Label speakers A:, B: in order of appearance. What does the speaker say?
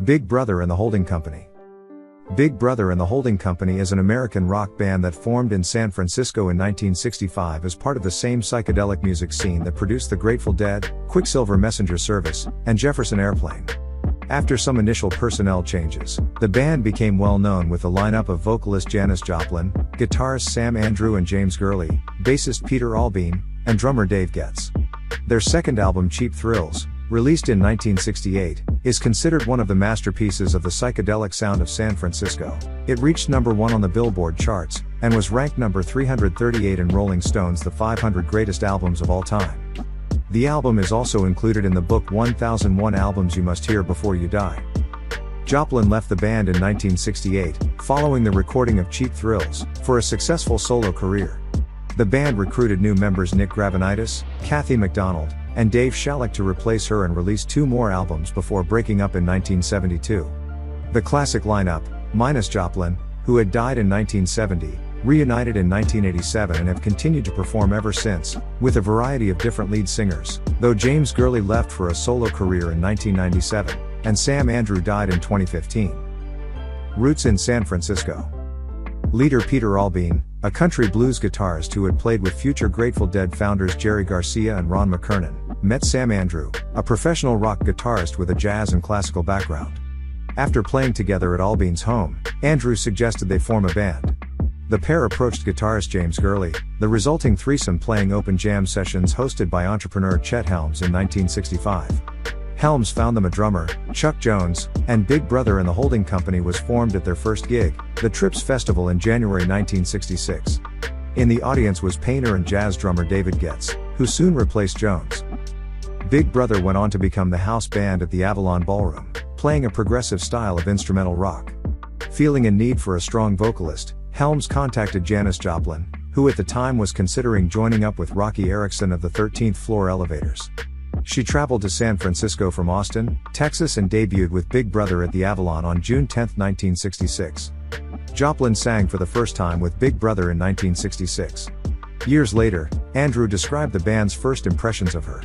A: Big Brother and the Holding Company. Big Brother and the Holding Company is an American rock band that formed in San Francisco in 1965 as part of the same psychedelic music scene that produced the Grateful Dead, Quicksilver Messenger Service, and Jefferson Airplane. After some initial personnel changes, the band became well known with the lineup of vocalist Janis Joplin, guitarists Sam Andrew and James Gurley, bassist Peter Albean, and drummer Dave Getz. Their second album Cheap Thrills, released in 1968, is considered one of the masterpieces of the psychedelic sound of San Francisco. It reached number 1 on the Billboard charts, and was ranked number 338 in Rolling Stone's The 500 Greatest Albums of All Time. The album is also included in the book 1001 Albums You Must Hear Before You Die. Joplin left the band in 1968, following the recording of Cheap Thrills, for a successful solo career. The band recruited new members Nick Gravenitis, Kathy McDonald, and Dave Shalek to replace her and release 2 more albums before breaking up in 1972. The classic lineup, minus Joplin, who had died in 1970, reunited in 1987 and have continued to perform ever since, with a variety of different lead singers, though James Gurley left for a solo career in 1997, and Sam Andrew died in 2015. Roots in San Francisco. Leader Peter Albean, a country blues guitarist who had played with future Grateful Dead founders Jerry Garcia and Ron McKernan, met Sam Andrew, a professional rock guitarist with a jazz and classical background. After playing together at Albean's home, Andrew suggested they form a band. The pair approached guitarist James Gurley, the resulting threesome playing open jam sessions hosted by entrepreneur Chet Helms in 1965. Helms found them a drummer, Chuck Jones, and Big Brother and the Holding Company was formed at their first gig, the Trips Festival in January 1966. In the audience was painter and jazz drummer David Getz, who soon replaced Jones. Big Brother went on to become the house band at the Avalon Ballroom, playing a progressive style of instrumental rock. Feeling a need for a strong vocalist, Helms contacted Janis Joplin, who at the time was considering joining up with Rocky Erickson of the 13th Floor Elevators. She traveled to San Francisco from Austin, Texas and debuted with Big Brother at the Avalon on June 10, 1966. Joplin sang for the first time with Big Brother in 1966. Years later, Andrew described the band's first impressions of her.